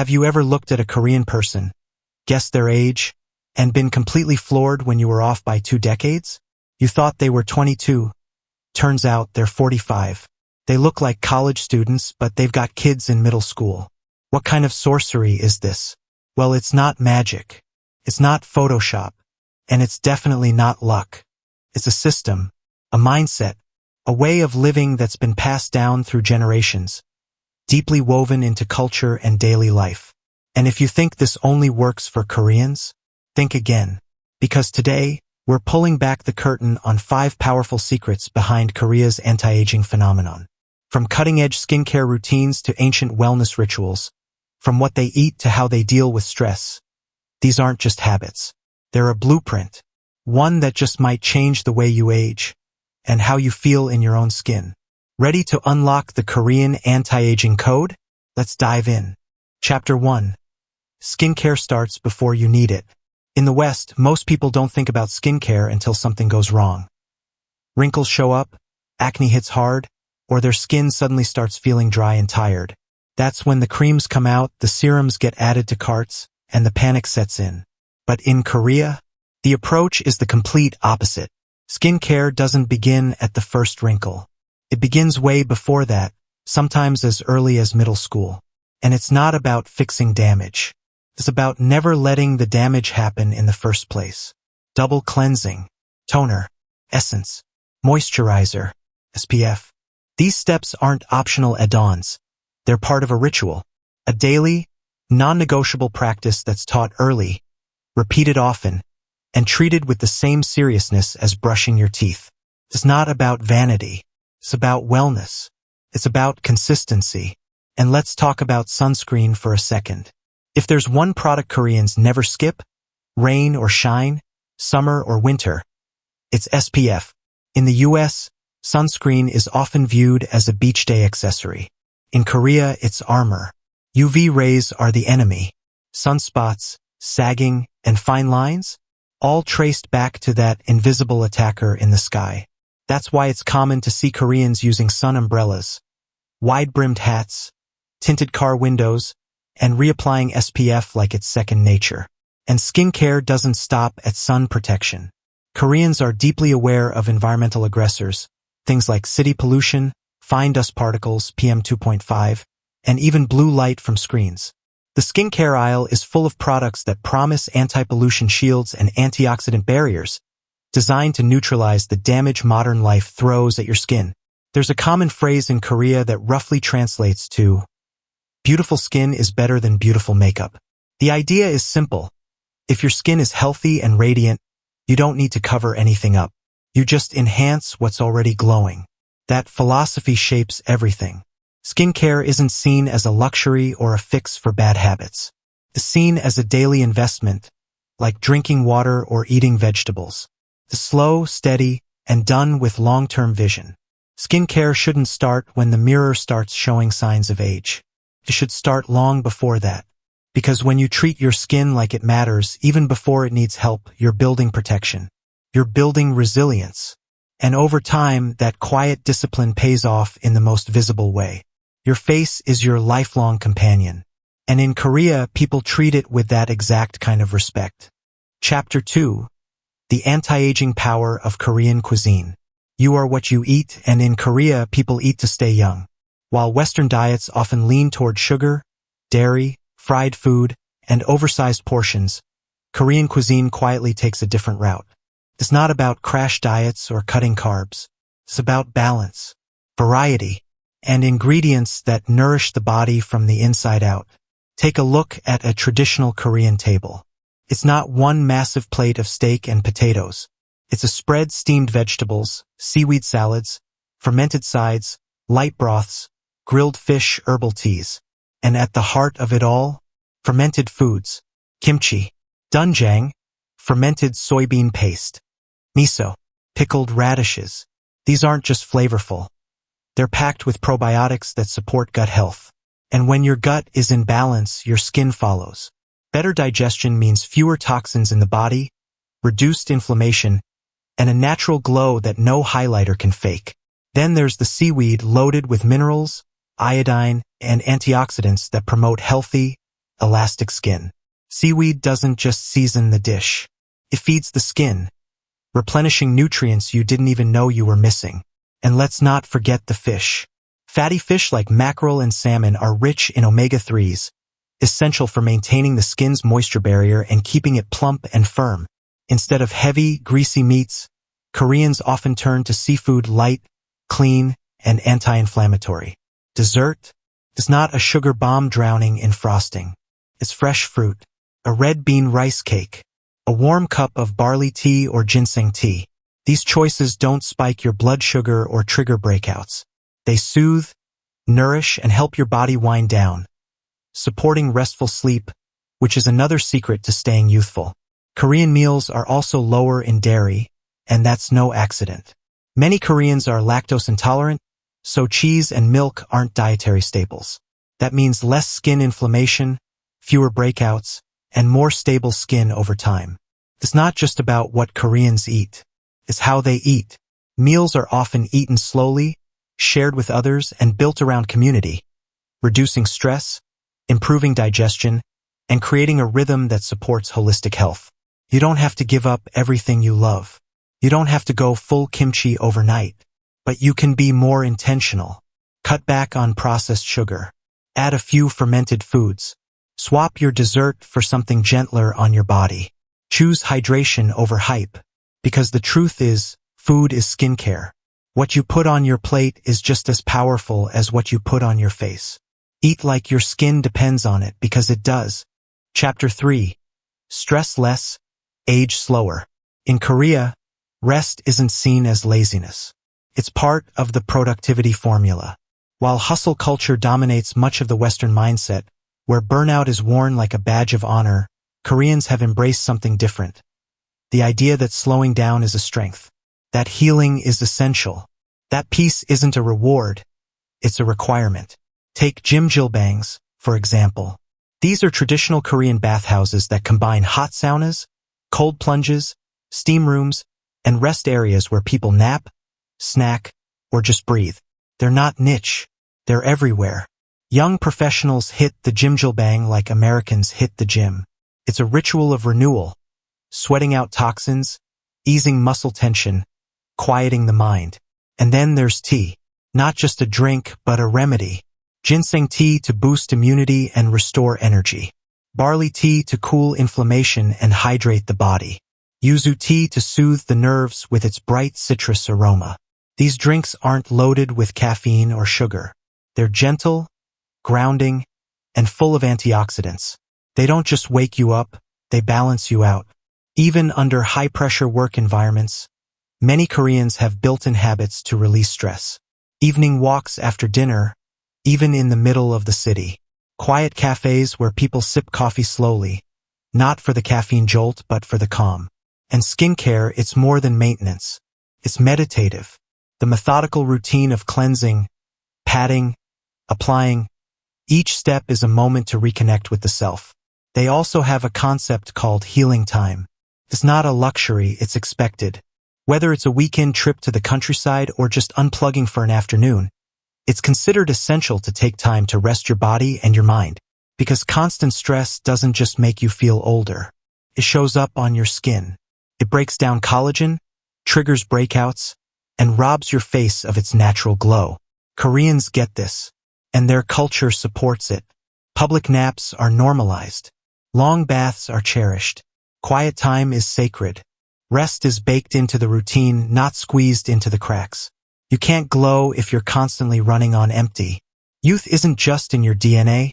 Have you ever looked at a Korean person, guessed their age, and been completely floored when you were off by 2 decades? You thought they were 22. Turns out they're 45. They look like college students, but they've got kids in middle school. What kind of sorcery is this? Well, it's not magic. It's not Photoshop. And it's definitely not luck. It's a system, a mindset, a way of living that's been passed down through generations, deeply woven into culture and daily life. And if you think this only works for Koreans, think again. Because today, we're pulling back the curtain on 5 powerful secrets behind Korea's anti-aging phenomenon. From cutting-edge skincare routines to ancient wellness rituals, from what they eat to how they deal with stress. These aren't just habits. They're a blueprint, one that just might change the way you age and how you feel in your own skin. Ready to unlock the Korean anti-aging code? Let's dive in. Chapter 1. Skincare starts before you need it. In the West, most people don't think about skincare until something goes wrong. Wrinkles show up, acne hits hard, or their skin suddenly starts feeling dry and tired. That's when the creams come out, the serums get added to carts, and the panic sets in. But in Korea, the approach is the complete opposite. Skincare doesn't begin at the first wrinkle. It begins way before that, sometimes as early as middle school. And it's not about fixing damage. It's about never letting the damage happen in the first place. Double cleansing, toner, essence, moisturizer, SPF. These steps aren't optional add-ons. They're part of a ritual, a daily, non-negotiable practice that's taught early, repeated often, and treated with the same seriousness as brushing your teeth. It's not about vanity. It's about wellness. It's about consistency. And let's talk about sunscreen for a second. If there's one product Koreans never skip, rain or shine, summer or winter, it's SPF. In the US, sunscreen is often viewed as a beach day accessory. In Korea, it's armor. UV rays are the enemy. Sunspots, sagging, and fine lines, all traced back to that invisible attacker in the sky. That's why it's common to see Koreans using sun umbrellas, wide-brimmed hats, tinted car windows, and reapplying SPF like it's second nature. And skincare doesn't stop at sun protection. Koreans are deeply aware of environmental aggressors, things like city pollution, fine dust particles, PM 2.5, and even blue light from screens. The skincare aisle is full of products that promise anti-pollution shields and antioxidant barriers, designed to neutralize the damage modern life throws at your skin. There's a common phrase in Korea that roughly translates to, "Beautiful skin is better than beautiful makeup." The idea is simple. If your skin is healthy and radiant, you don't need to cover anything up. You just enhance what's already glowing. That philosophy shapes everything. Skincare isn't seen as a luxury or a fix for bad habits. It's seen as a daily investment, like drinking water or eating vegetables. It's slow, steady, and done with long-term vision. Skincare shouldn't start when the mirror starts showing signs of age. It should start long before that. Because when you treat your skin like it matters, even before it needs help, you're building protection. You're building resilience. And over time, that quiet discipline pays off in the most visible way. Your face is your lifelong companion. And in Korea, people treat it with that exact kind of respect. Chapter 2. The Anti-Aging Power of Korean Cuisine. You are what you eat, and in Korea, people eat to stay young. While Western diets often lean toward sugar, dairy, fried food, and oversized portions, Korean cuisine quietly takes a different route. It's not about crash diets or cutting carbs. It's about balance, variety, and ingredients that nourish the body from the inside out. Take a look at a traditional Korean table. It's not one massive plate of steak and potatoes. It's a spread steamed vegetables, seaweed salads, fermented sides, light broths, grilled fish, herbal teas. And at the heart of it all, fermented foods, kimchi, doenjang, fermented soybean paste, miso, pickled radishes. These aren't just flavorful. They're packed with probiotics that support gut health. And when your gut is in balance, your skin follows. Better digestion means fewer toxins in the body, reduced inflammation, and a natural glow that no highlighter can fake. Then there's the seaweed loaded with minerals, iodine, and antioxidants that promote healthy, elastic skin. Seaweed doesn't just season the dish. It feeds the skin, replenishing nutrients you didn't even know you were missing. And let's not forget the fish. Fatty fish like mackerel and salmon are rich in omega-3s, essential for maintaining the skin's moisture barrier and keeping it plump and firm. Instead of heavy, greasy meats, Koreans often turn to seafood light, clean, and anti-inflammatory. Dessert is not a sugar bomb drowning in frosting. It's fresh fruit, a red bean rice cake, a warm cup of barley tea or ginseng tea. These choices don't spike your blood sugar or trigger breakouts. They soothe, nourish, and help your body wind down, supporting restful sleep, which is another secret to staying youthful. Korean meals are also lower in dairy, and that's no accident. Many Koreans are lactose intolerant, so cheese and milk aren't dietary staples. That means less skin inflammation, fewer breakouts, and more stable skin over time. It's not just about what Koreans eat. It's how they eat. Meals are often eaten slowly, shared with others, and built around community, reducing stress, improving digestion, and creating a rhythm that supports holistic health. You don't have to give up everything you love. You don't have to go full kimchi overnight. But you can be more intentional. Cut back on processed sugar. Add a few fermented foods. Swap your dessert for something gentler on your body. Choose hydration over hype. Because the truth is, food is skincare. What you put on your plate is just as powerful as what you put on your face. Eat like your skin depends on it, because it does. Chapter 3. Stress less, age slower. In Korea, rest isn't seen as laziness. It's part of the productivity formula. While hustle culture dominates much of the Western mindset, where burnout is worn like a badge of honor, Koreans have embraced something different. The idea that slowing down is a strength. That healing is essential. That peace isn't a reward, it's a requirement. Take jjimjilbangs, for example. These are traditional Korean bathhouses that combine hot saunas, cold plunges, steam rooms, and rest areas where people nap, snack, or just breathe. They're not niche. They're everywhere. Young professionals hit the jjimjilbang like Americans hit the gym. It's a ritual of renewal, sweating out toxins, easing muscle tension, quieting the mind. And then there's tea. Not just a drink, but a remedy. Ginseng tea to boost immunity and restore energy. Barley tea to cool inflammation and hydrate the body. Yuzu tea to soothe the nerves with its bright citrus aroma. These drinks aren't loaded with caffeine or sugar. They're gentle, grounding, and full of antioxidants. They don't just wake you up, they balance you out. Even under high-pressure work environments, many Koreans have built-in habits to release stress. Evening walks after dinner, even in the middle of the city. Quiet cafes where people sip coffee slowly, not for the caffeine jolt but for the calm. And skincare, it's more than maintenance. It's meditative. The methodical routine of cleansing, patting, applying. Each step is a moment to reconnect with the self. They also have a concept called healing time. It's not a luxury, it's expected. Whether it's a weekend trip to the countryside or just unplugging for an afternoon, it's considered essential to take time to rest your body and your mind. Because constant stress doesn't just make you feel older. It shows up on your skin. It breaks down collagen, triggers breakouts, and robs your face of its natural glow. Koreans get this, and their culture supports it. Public naps are normalized. Long baths are cherished. Quiet time is sacred. Rest is baked into the routine, not squeezed into the cracks. You can't glow if you're constantly running on empty. Youth isn't just in your DNA,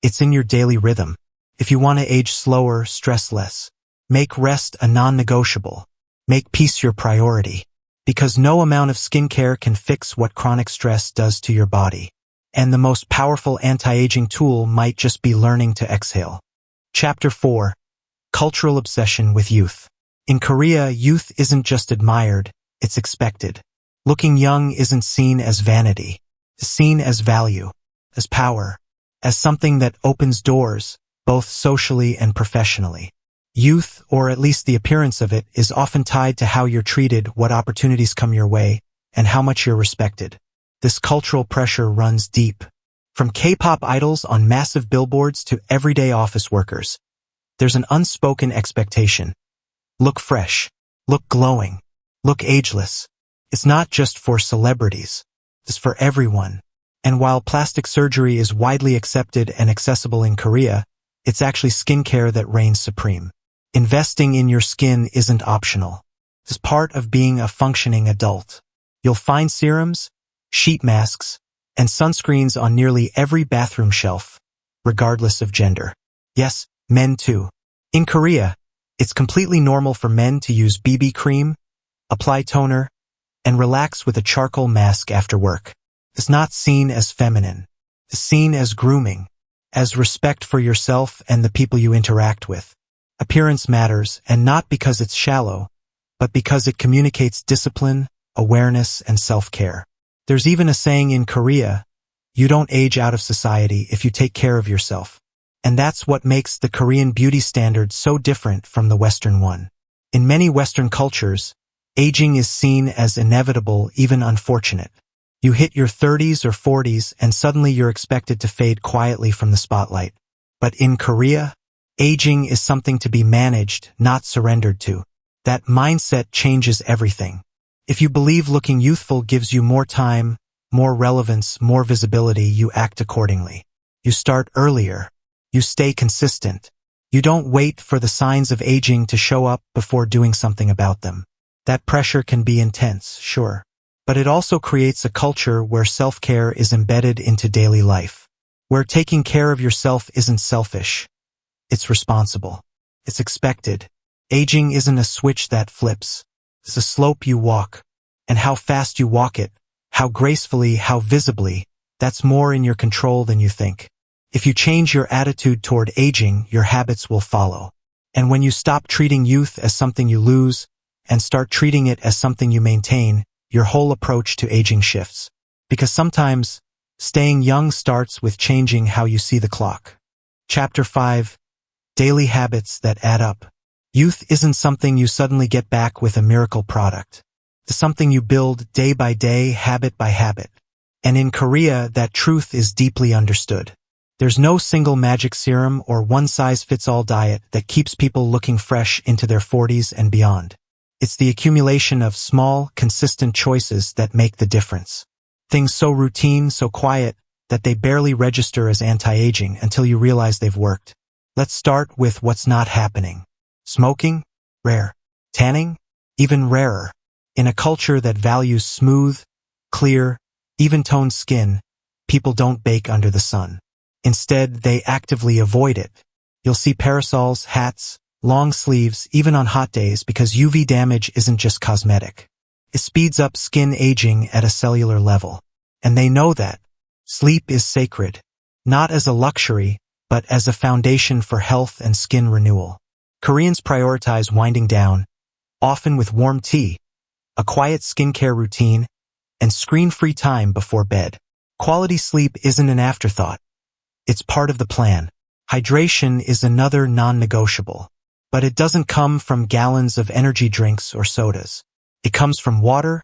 it's in your daily rhythm. If you want to age slower, stress less. Make rest a non-negotiable. Make peace your priority. Because no amount of skincare can fix what chronic stress does to your body. And the most powerful anti-aging tool might just be learning to exhale. Chapter 4. Cultural obsession with youth. In Korea, youth isn't just admired, it's expected. Looking young isn't seen as vanity. It's seen as value, as power, as something that opens doors, both socially and professionally. Youth, or at least the appearance of it, is often tied to how you're treated, what opportunities come your way, and how much you're respected. This cultural pressure runs deep. From K-pop idols on massive billboards to everyday office workers, there's an unspoken expectation. Look fresh. Look glowing. Look ageless. It's not just for celebrities. It's for everyone. And while plastic surgery is widely accepted and accessible in Korea, it's actually skincare that reigns supreme. Investing in your skin isn't optional. It's part of being a functioning adult. You'll find serums, sheet masks, and sunscreens on nearly every bathroom shelf, regardless of gender. Yes, men too. In Korea, it's completely normal for men to use BB cream, apply toner, and relax with a charcoal mask after work. It's not seen as feminine. It's seen as grooming, as respect for yourself and the people you interact with. Appearance matters, and not because it's shallow, but because it communicates discipline, awareness, and self-care. There's even a saying in Korea, you don't age out of society if you take care of yourself. And that's what makes the Korean beauty standard so different from the Western one. In many Western cultures, aging is seen as inevitable, even unfortunate. You hit your 30s or 40s and suddenly you're expected to fade quietly from the spotlight. But in Korea, aging is something to be managed, not surrendered to. That mindset changes everything. If you believe looking youthful gives you more time, more relevance, more visibility, you act accordingly. You start earlier. You stay consistent. You don't wait for the signs of aging to show up before doing something about them. That pressure can be intense, sure. But it also creates a culture where self-care is embedded into daily life. Where taking care of yourself isn't selfish. It's responsible. It's expected. Aging isn't a switch that flips. It's a slope you walk. And how fast you walk it, how gracefully, how visibly, that's more in your control than you think. If you change your attitude toward aging, your habits will follow. And when you stop treating youth as something you lose, and start treating it as something you maintain, your whole approach to aging shifts. Because sometimes, staying young starts with changing how you see the clock. Chapter 5. Daily Habits That Add Up. Youth isn't something you suddenly get back with a miracle product. It's something you build day by day, habit by habit. And in Korea, that truth is deeply understood. There's no single magic serum or one-size-fits-all diet that keeps people looking fresh into their 40s and beyond. It's the accumulation of small, consistent choices that make the difference. Things so routine, so quiet, that they barely register as anti-aging until you realize they've worked. Let's start with what's not happening. Smoking? Rare. Tanning? Even rarer. In a culture that values smooth, clear, even-toned skin, people don't bake under the sun. Instead, they actively avoid it. You'll see parasols, hats, long sleeves, even on hot days because UV damage isn't just cosmetic. It speeds up skin aging at a cellular level. And they know that. Sleep is sacred. Not as a luxury, but as a foundation for health and skin renewal. Koreans prioritize winding down, often with warm tea, a quiet skincare routine, and screen-free time before bed. Quality sleep isn't an afterthought. It's part of the plan. Hydration is another non-negotiable. But it doesn't come from gallons of energy drinks or sodas. It comes from water,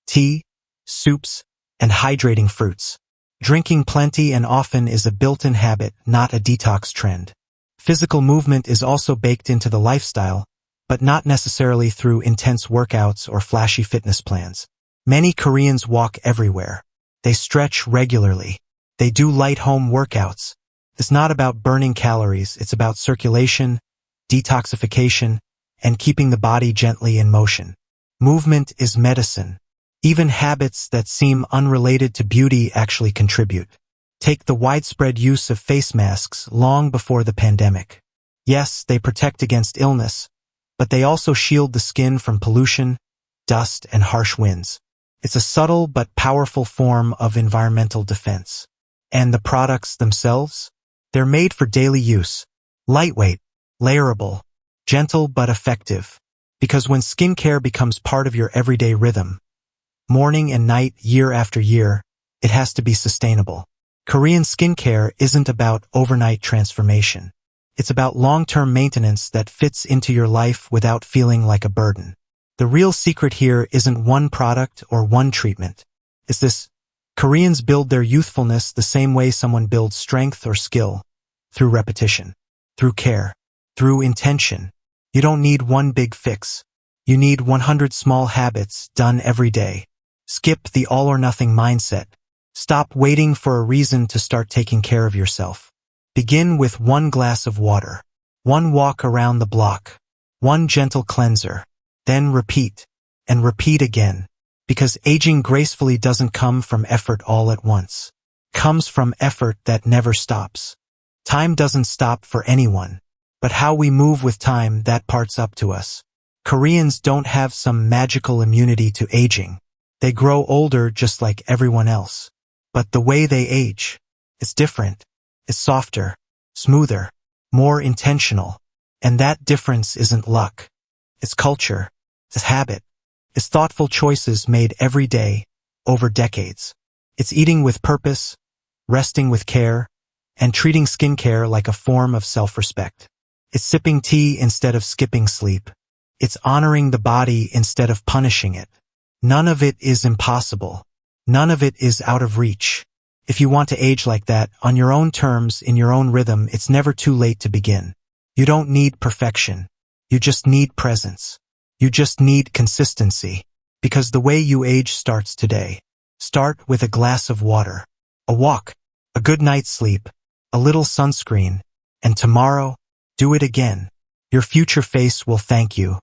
tea, soups, and hydrating fruits. Drinking plenty and often is a built-in habit, not a detox trend. Physical movement is also baked into the lifestyle, but not necessarily through intense workouts or flashy fitness plans. Many Koreans walk everywhere. They stretch regularly. They do light home workouts. It's not about burning calories, it's about circulation, detoxification, and keeping the body gently in motion. Movement is medicine. Even habits that seem unrelated to beauty actually contribute. Take the widespread use of face masks long before the pandemic. Yes, they protect against illness, but they also shield the skin from pollution, dust, and harsh winds. It's a subtle but powerful form of environmental defense. And the products themselves? They're made for daily use. Lightweight, layerable, gentle but effective. Because when skincare becomes part of your everyday rhythm, morning and night, year after year, it has to be sustainable. Korean skincare isn't about overnight transformation. It's about long-term maintenance that fits into your life without feeling like a burden. The real secret here isn't one product or one treatment. It's this Koreans build their youthfulness the same way someone builds strength or skill, through repetition, through care, through intention. You don't need one big fix. You need 100 small habits done every day. Skip the all-or-nothing mindset. Stop waiting for a reason to start taking care of yourself. Begin with 1 glass of water, 1 walk around the block, 1 gentle cleanser. Then repeat, and repeat again. Because aging gracefully doesn't come from effort all at once. It comes from effort that never stops. Time doesn't stop for anyone. But how we move with time, that part's up to us. Koreans don't have some magical immunity to aging. They grow older just like everyone else. But the way they age, it's different. It's softer, smoother, more intentional. And that difference isn't luck. It's culture. It's habit. It's thoughtful choices made every day, over decades. It's eating with purpose, resting with care, and treating skincare like a form of self-respect. It's sipping tea instead of skipping sleep. It's honoring the body instead of punishing it. None of it is impossible. None of it is out of reach. If you want to age like that, on your own terms, in your own rhythm, it's never too late to begin. You don't need perfection. You just need presence. You just need consistency. Because the way you age starts today. Start with a glass of water, a walk, a good night's sleep, a little sunscreen, and tomorrow, do it again. Your future face will thank you.